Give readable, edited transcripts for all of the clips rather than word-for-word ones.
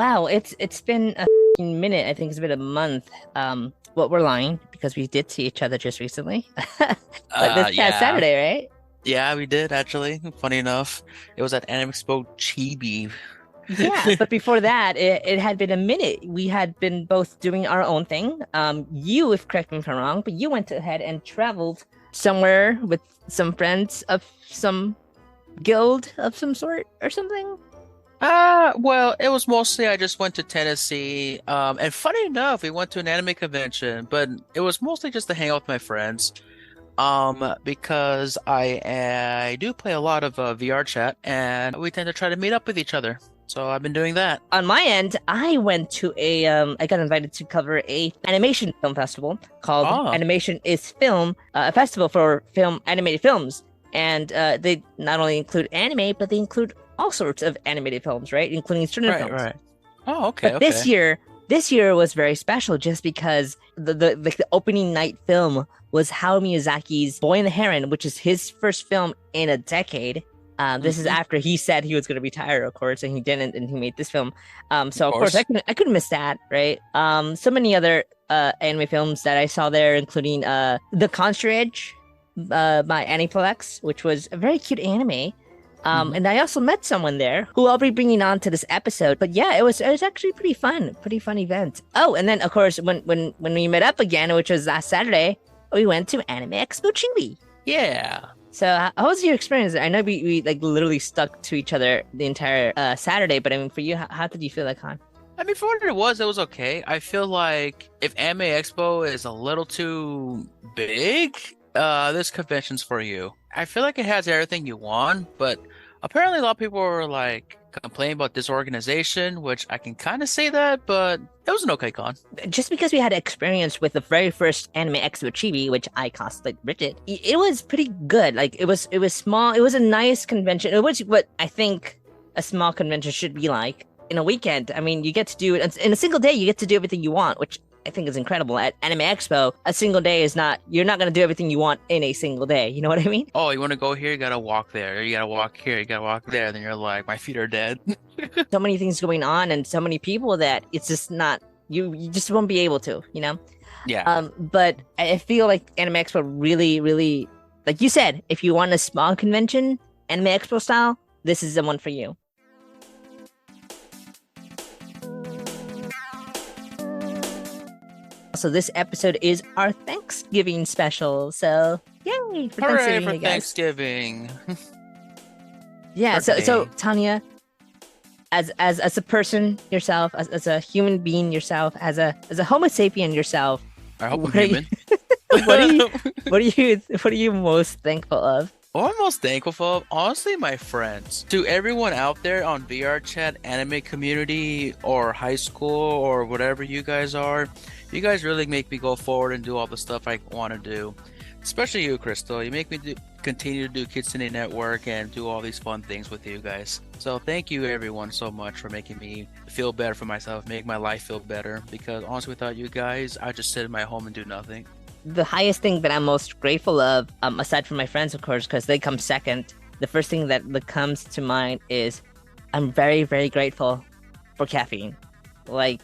Wow, it's been a minute. I think it's been a month. Well, we're lying because we did see each other just recently. But this past Yeah. Saturday, right? Yeah, we did actually. Funny enough. It was at Anime Expo Chibi. Yeah, but before that, it had been a minute. We had been both doing our own thing. You, if correct me if I'm wrong, but you went ahead and traveled somewhere with some friends of some guild of some sort or something. Well, it was mostly I just went to Tennessee. And funny enough, we went to an anime convention, but it was mostly just to hang out with my friends. Because I do play a lot of VR chat, and we tend to try to meet up with each other. So I've been doing that. On my end, I went to I got invited to cover a animation film festival called Oh, Animation is Film, a festival for film animated films. And they not only include anime, but they include all sorts of animated films, right? Including student right, films. right. Oh, okay, But okay. this year was very special just because the opening night film was Hayao Miyazaki's Boy and the Heron, which is his first film in a decade. This is Hmm. after he said he was going to retire, of course, and he didn't, and he made this film. Of So of course course. I couldn't miss that, right? So many other anime films that I saw there, including The Concierge by Aniplex, which was a very cute anime. Hmm. And I also met someone there who I'll be bringing on to this episode. But yeah, it was actually pretty fun event. Oh, and then of course when we met up again, which was last Saturday, we went to Anime Expo Chibi. Yeah. So how was your experience? I know we like literally stuck to each other the entire Saturday, but I mean for you, how did you feel like, Han? I mean, for what it was okay. I feel like if Anime Expo is a little too big, this convention's for you. I feel like it has everything you want, but apparently a lot of people were like complaining about disorganization, which I can kind of say that, but it was an okay con. Just because we had experience with the very first Anime Expo Chibi, which I cosplayed Bridget, it was pretty good. Like it was small. It was a nice convention. It was what I think a small convention should be like in a weekend. I mean, you get to do it in a single day. You get to do everything you want, which I think is incredible. At Anime Expo, a single day is not. You're not going to do everything you want in a single day. You know what I mean? Oh, you want to go here? You gotta walk there. You gotta walk here. You gotta walk there. Then you're like, my feet are dead. So many things going on and so many people that it's just not. You just won't be able to. You know. Yeah. But I feel like Anime Expo really, like you said, if you want a small convention, Anime Expo style, this is the one for you. So this episode is our Thanksgiving special. So yay for Hooray Thanksgiving, for you guys. Thanksgiving. Yeah. So Hooray. Tanya, as a person yourself, as a human being yourself, as a Homo sapien yourself, I hope I'm what are you, human. what are you, what are you most thankful of? What I'm most thankful for, honestly, my friends. To everyone out there on VR chat, anime community, or high school, or whatever you guys are, you guys really make me go forward and do all the stuff I want to do. Especially you, Crystal. You make me continue to do Kitsune Network and do all these fun things with you guys. So thank you, everyone, so much for making me feel better for myself, make my life feel better. Because honestly, without you guys, I just sit in my home and do nothing. The highest thing that I'm most grateful of, aside from my friends, of course, because they come second, the first thing that comes to mind is I'm very grateful for caffeine. Like,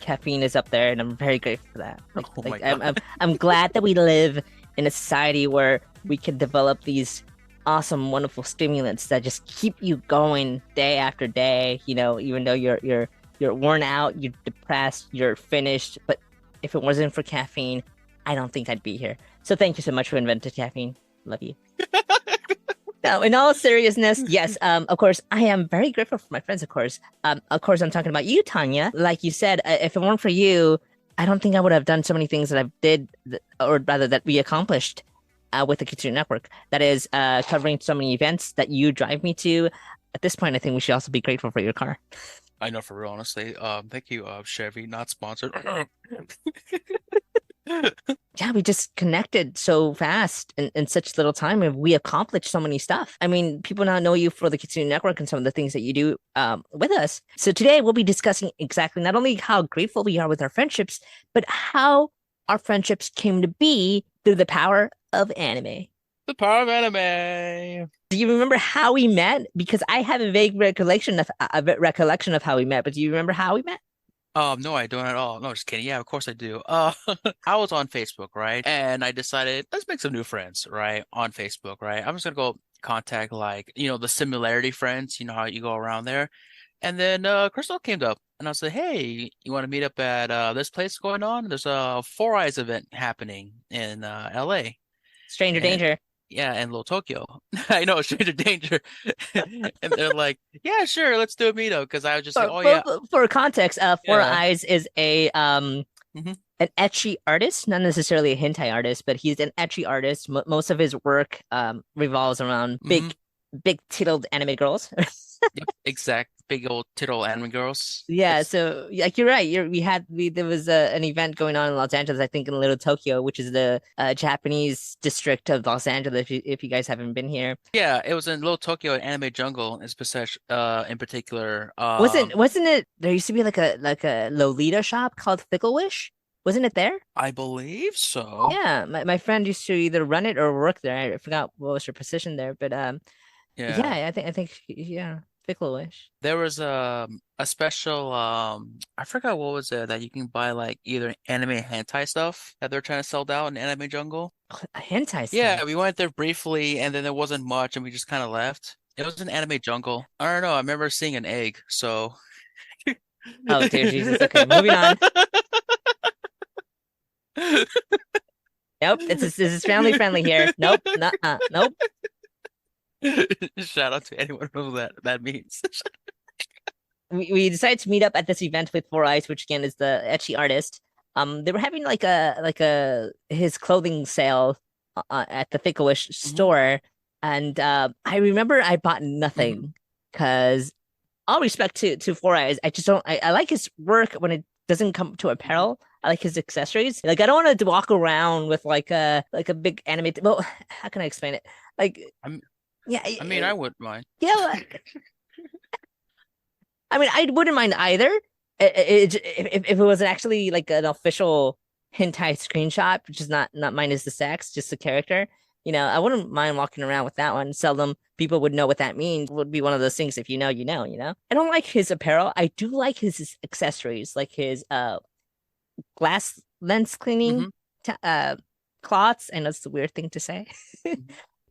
caffeine is up there, and I'm very grateful for that. Like, Oh my like God. I'm glad that we live in a society where we can develop these awesome, wonderful stimulants that just keep you going day after day. You know, even though you're worn out, you're depressed, you're finished, but if it wasn't for caffeine, I don't think I'd be here. So thank you so much for inventing caffeine. Love you. Now, in all seriousness, yes, of course, I am very grateful for my friends, of course. Of course, I'm talking about you, Tanya. Like you said, if it weren't for you, I don't think I would have done so many things that I did, or rather that we accomplished with the Kitsune Network. That is covering so many events that you drive me to. At this point, I think we should also be grateful for your car. I know for real, honestly. Thank you, Chevy, not sponsored. Yeah, we just connected so fast in such little time, and we accomplished so many stuff. I mean, people now know you for the Kitsune Network and some of the things that you do with us. So today we'll be discussing exactly not only how grateful we are with our friendships, but how our friendships came to be through the power of anime. The power of anime. Do you remember how we met? Because I have a vague recollection of how we met, but do you remember how we met? No, I don't at all. No, just kidding. Yeah, of course I do. I was on Facebook, right? And I decided, let's make some new friends, right? On Facebook, right? I'm just gonna go contact like, the similarity friends, you know how you go around there. And then Crystal came up and I said, hey, you want to meet up at this place going on? There's a Four Eyes event happening in LA. Stranger And danger. yeah, and Little Tokyo. I know, stranger danger. And they're like, yeah, sure, let's do a meetup. Because I was just like, For, oh for, yeah, for context, Four yeah. Eyes is a Hmm. an etchy artist, not necessarily a hentai artist, but he's an etchy artist. Most of his work revolves around Hmm. big tittled anime girls. Yep, exact. Big old tittle anime girls. Yeah, It's so like you're right. We there was an event going on in Los Angeles, I think in Little Tokyo, which is the Japanese district of Los Angeles. If you guys haven't been here, yeah, it was in Little Tokyo Anime Jungle in particular. wasn't it? There used to be like a Lolita shop called Fickle Wish. Wasn't it there? I believe so. Yeah, my friend used to either run it or work there. I forgot what was her position there, but yeah, Yeah. I think yeah, Fickle Wish. There was a special I forgot what was it that you can buy like either anime hentai stuff that they're trying to sell out in Anime Jungle. Hentai Yeah, stuff. we went there briefly and then there wasn't much and we just kind of left. It was an Anime Jungle. I don't know, I remember seeing an egg, so Oh dear Jesus. Okay, moving on. Nope, this is family friendly here. Nope, not nope. Shout out to anyone who that means. We decided to meet up at this event with Four Eyes, which again is the etchy artist. They were having like a his clothing sale at the Fickle-ish Hmm. store, and I remember I bought Hmm. nothing because all respect to Four Eyes, I just don't. I like his work when it doesn't come to Hmm. apparel. I like his accessories. Like I don't want to walk around with like a big anime. Well, how can I explain it? Like I'm, yeah, I mean, I wouldn't mind. yeah. I mean, I wouldn't mind either. If it was actually like an official hentai screenshot, which is not minus the sex, just the character. I wouldn't mind walking around with that one. Seldom people would know what that means. Would be one of those things if you know, you know, you know. I don't like his apparel. I do like his accessories, like his glass lens cleaning Hmm. cloths. I know it's a weird thing to say.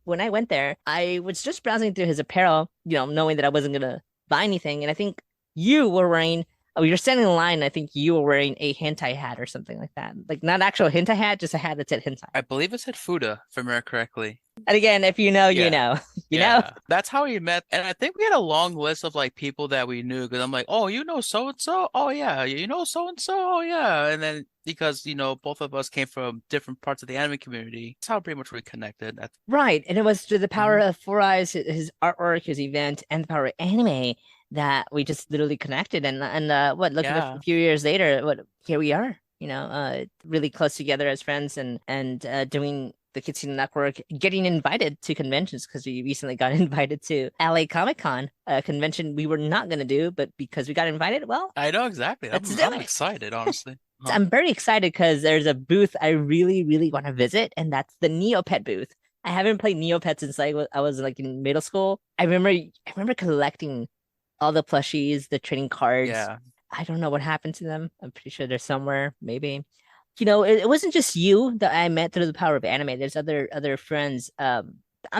When I went there, I was just browsing through his apparel, knowing that I wasn't gonna buy anything. And I think you were wearing, oh, you're standing in line. And I think you were wearing a hentai hat or something like that. Like not actual hentai hat, just a hat that said hentai. I believe it said Fuda, if I remember correctly. And again, if you know, you Yeah. know, you know. Yeah. That's how we met. And I think we had a long list of like people that we knew because I'm like, oh, you know so and so? Oh yeah, you know so and so? Oh yeah. And then because, both of us came from different parts of the anime community, that's how pretty much we connected. Right. And it was through the power Hmm. of Four Eyes, his artwork, his event, and the power of anime that we just literally connected. And what, look at a Yeah. few years later, what here we are, really close together as friends and doing the Kitsune Network, getting invited to conventions because we recently got invited to LA Comic Con, a convention we were not gonna do, but because we got invited, well, I know exactly. let's I'm do I'm it. excited, honestly. Huh? I'm very excited because there's a booth I really, really want to visit, and that's the Neopet booth. I haven't played Neopet since I was like in middle school. I remember collecting all the plushies, the trading cards. Yeah. I don't know what happened to them. I'm pretty sure they're somewhere, maybe. It wasn't just you that I met through the power of anime. There's other friends. I'm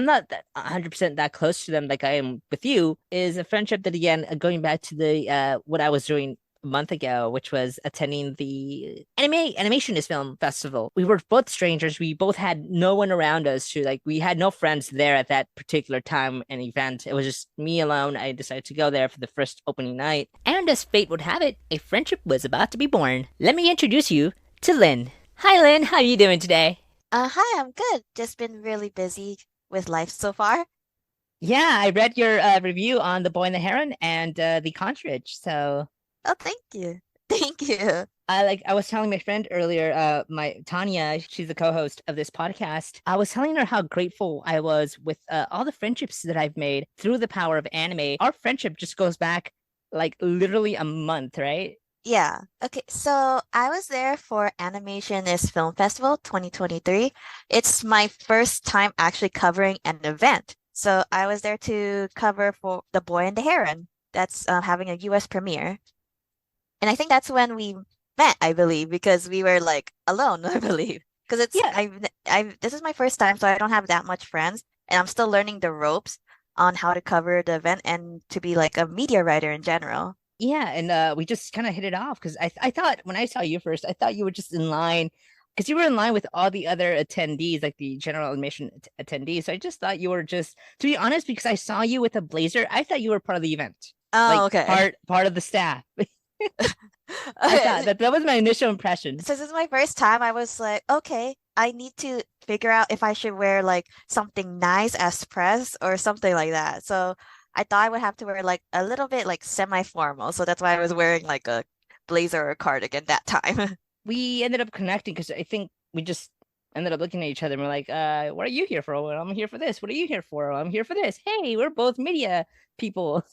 not 100% that close to them like I am with you. Is a friendship that again, going back to the what I was doing a month ago, which was attending the animationist film festival. We were both strangers. We both had no one around us to like. We had no friends there at that particular time and event. It was just me alone. I decided to go there for the first opening night, and as fate would have it, a friendship was about to be born. Let me introduce you to Lynn. Hi, Lynn. How are you doing today? Hi, I'm good. Just been really busy with life so far. Yeah, I read your review on The Boy and the Heron and the Cartridge. So Oh, thank you. Thank you. I was telling my friend earlier, my Tanya, she's the co-host of this podcast. I was telling her how grateful I was with all the friendships that I've made through the power of anime. Our friendship just goes back like literally a month, right? Yeah. Okay. So I was there for Animation is Film Festival 2023. It's my first time actually covering an event. So I was there to cover for The Boy and the Heron. That's having a US premiere. And I think that's when we met, I believe, because we were like alone, I believe. Because Yeah, this is my first time, so I don't have that much friends, and I'm still learning the ropes on how to cover the event and to be like a media writer in general. yeah, and we just kind of hit it off because I thought when I saw you first, I thought you were just in line because you were in line with all the other attendees, like the general admission attendees. So I just thought you were just, to be honest, because I saw you with a blazer, I thought you were part of the event, Oh, like okay. part of the staff. I thought Okay. that was my initial impression. Since it's my first time, I was like, okay, I need to figure out if I should wear like something nice as press or something like that. So I thought I would have to wear like a little bit like semi-formal. So that's why I was wearing like a blazer or cardigan that time. We ended up connecting because I think we just ended up looking at each other and we're like, what are you here for? Well, I'm here for this. What are you here for? I'm here for this. Hey, we're both media people.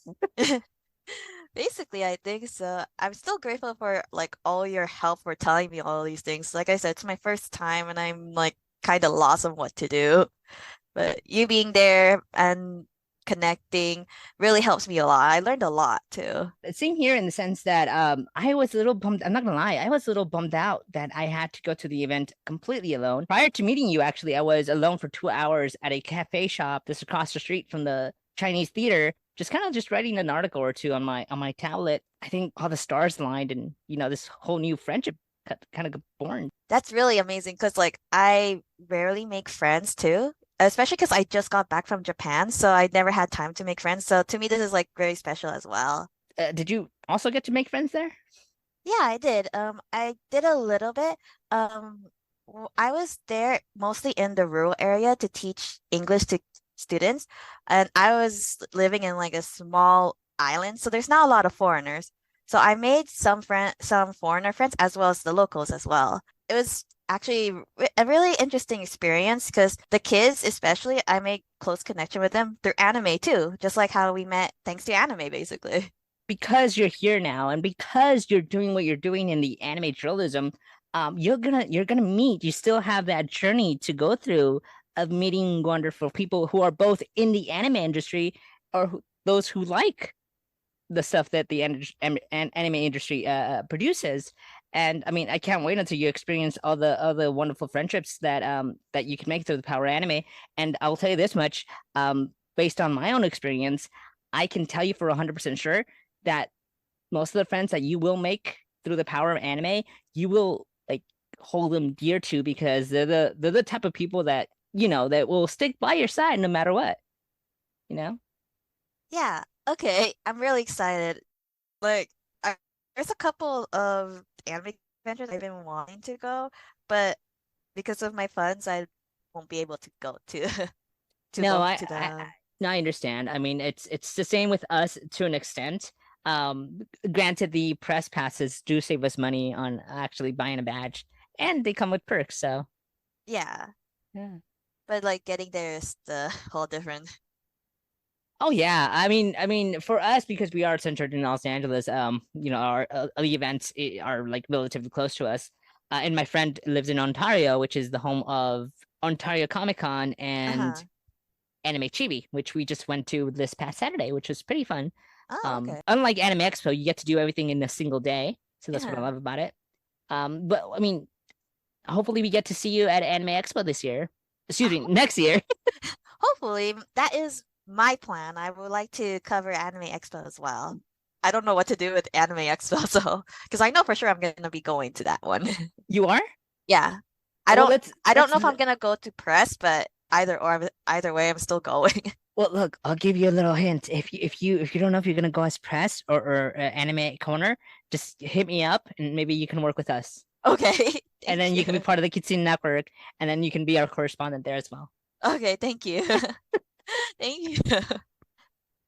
Basically, I think so. I'm still grateful for like all your help for telling me all these things. Like I said, it's my first time and I'm like kind of lost on what to do. But you being there and connecting really helps me a lot. I learned a lot too. Same here in the sense that I was a little bummed. I'm not gonna lie, I was a little bummed out that I had to go to the event completely alone. Prior to meeting you, actually, I was alone for 2 hours at a cafe shop that's across the street from the Chinese theater, just kind of just writing an article or two on my tablet. I think all the stars aligned, and this whole new friendship kind of got born. That's really amazing because like I rarely make friends too, especially because I just got back from Japan, so I never had time to make friends. So to me, this is like very special as well. Did you also get to make friends there? Yeah, I did. I did a little bit. I was there mostly in the rural area to teach English to students, and I was living in like a small island, so there's not a lot of foreigners. So I made some foreigner friends as well as the locals as well. It was actually a really interesting experience because the kids, especially, I made close connection with them through anime too, just like how we met thanks to anime, basically. Because you're here now and because you're doing what you're doing in the anime journalism, you're gonna meet. You still have that journey to go through of meeting wonderful people who are both in the anime industry or those who like the stuff that the anime industry produces. And I mean, I can't wait until you experience all the wonderful friendships that you can make through the power of anime. And I'll tell you this much, based on my own experience, I can tell you for 100% sure that most of the friends that you will make through the power of anime, you will like hold them dear to because they're the type of people that that will stick by your side no matter what. You know. Yeah, okay. I'm really excited. Like, I, there's a couple of anime conventions I've been wanting to go, but because of my funds, I won't be able to go to to No, both I, to I them. no, I understand. I mean, it's the same with us to an extent. Granted, the press passes do save us money on actually buying a badge, and they come with perks. So Yeah, yeah. but like getting there is the whole different. Oh yeah, I mean, for us because we are centered in Los Angeles, our the events are like relatively close to us. And my friend lives in Ontario, which is the home of Ontario Comic Con and Uh-huh. Anime Chibi, which we just went to this past Saturday, which was pretty fun. Oh, okay. Unlike Anime Expo, you get to do everything in a single day, so that's what I Yeah. love about it. But I mean, hopefully we get to see you at Anime Expo this year. Excuse me, next year. Hopefully, that is my plan. I would like to cover Anime Expo as well. I don't know what to do with Anime Expo, so because I know for sure I'm gonna be going to that one. You are? Yeah. I Well, don't let's I don't let's know if I'm gonna go to press, but either way I'm still going. Well, look, I'll give you a little hint. If you don't know if you're gonna go as press or anime corner, just hit me up and maybe you can work with us. Okay. And Thank then you. you can be part of the Kitsune network, and then you can be our correspondent there as well. Okay, thank you. Thank you.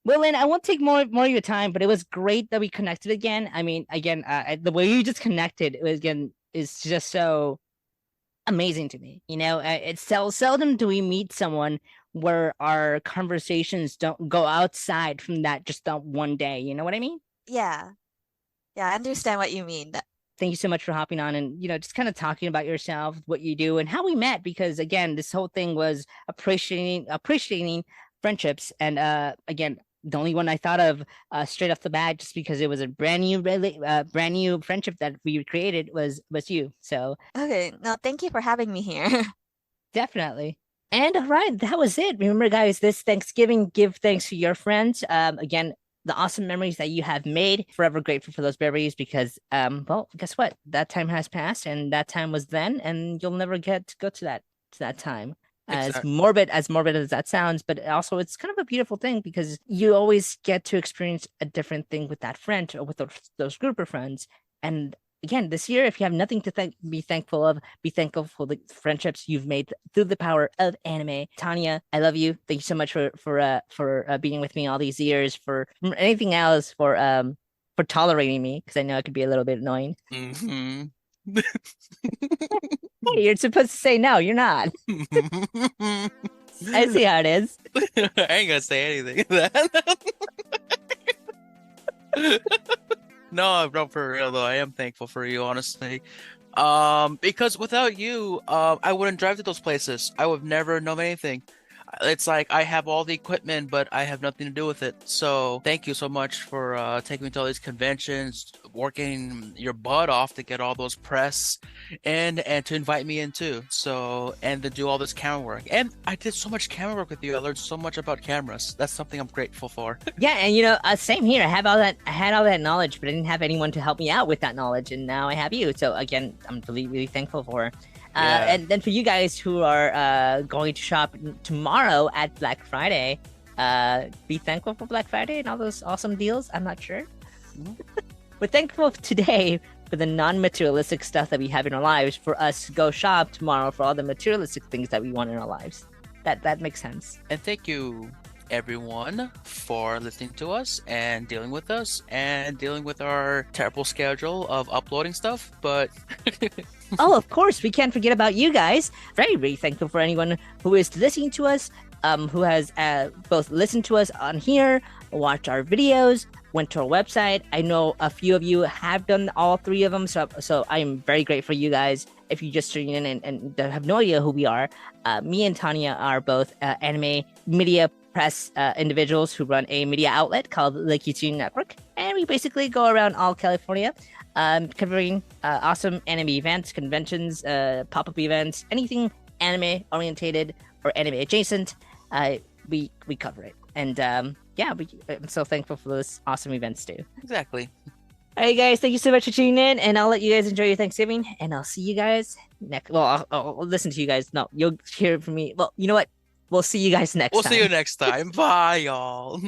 Well, Lynn, I won't take more of your time, but it was great that we connected again. I mean, again, the way you just connected it was again is just so amazing to me. It's seldom do we meet someone where our conversations don't go outside from that just that one day. You know what I mean? Yeah. Yeah, I understand what you mean. Thank you so much for hopping on and just kind of talking about yourself, what you do, and how we met. Because again, this whole thing was appreciating friendships. And again, the only one I thought of straight off the bat, just because it was a brand new friendship that we created, was you. So Okay, no, thank you for having me here. definitely. And all right, that was it. Remember, guys, this Thanksgiving, give thanks to your friends. Again, the awesome memories that you have made. Forever grateful for those memories because, well, guess what? That time has passed, and that time was then, and you'll never get to go to that time. Exactly. As morbid as that sounds, but also it's kind of a beautiful thing because you always get to experience a different thing with that friend or with those group of friends. And again, this year, if you have nothing to be thankful of, be thankful for the friendships you've made through the power of anime. Tanya, I love you. Thank you so much for being with me all these years. For anything else, for tolerating me because I know it could be a little bit annoying. Hmm. Hey, you're supposed to say no. You're not. I see how it is. I ain't gonna say anything. No, no, for real though. I am thankful for you, honestly. Because without you, I wouldn't drive to those places. I would never know anything. It's like I have all the equipment, but I have nothing to do with it. So thank you so much for taking me to all these conventions, working your butt off to get all those press, and to invite me in too. So and to do all this camera work. And I did so much camera work with you. I learned so much about cameras. That's something I'm grateful for. Yeah, and same here. I had all that knowledge, but I didn't have anyone to help me out with that knowledge, and now I have you. So again, I'm really, really thankful for. Yeah, And then for you guys who are going to shop tomorrow at Black Friday, be thankful for Black Friday and all those awesome deals. I'm not sure. Mhm. We're thankful today for the non-materialistic stuff that we have in our lives. For us to go shop tomorrow for all the materialistic things that we want in our lives. That makes sense. And thank you everyone for listening to us and dealing with us and dealing with our terrible schedule of uploading stuff. But Oh, of course, we can't forget about you guys. Very, very thankful for anyone who is listening to us, who has both listened to us on here, watched our videos, went to our website. I know a few of you have done all three of them, so I am very grateful for you guys. If you just tune in and have no idea who we are, me and Tanya are both anime media press individuals who run a media outlet called the ThanxGiving Network, and we basically go around all California covering awesome anime events, conventions, pop-up events, anything anime orientated or anime adjacent. We cover it, and yeah, I'm so thankful for those awesome events too. exactly. All right, guys, thank you so much for tuning in, and I'll let you guys enjoy your Thanksgiving, and I'll see you guys next. Well, I'll listen to you guys. No, you'll hear from me. Well, you know what? We'll see you guys next We'll see you time. next time. Bye, y'all.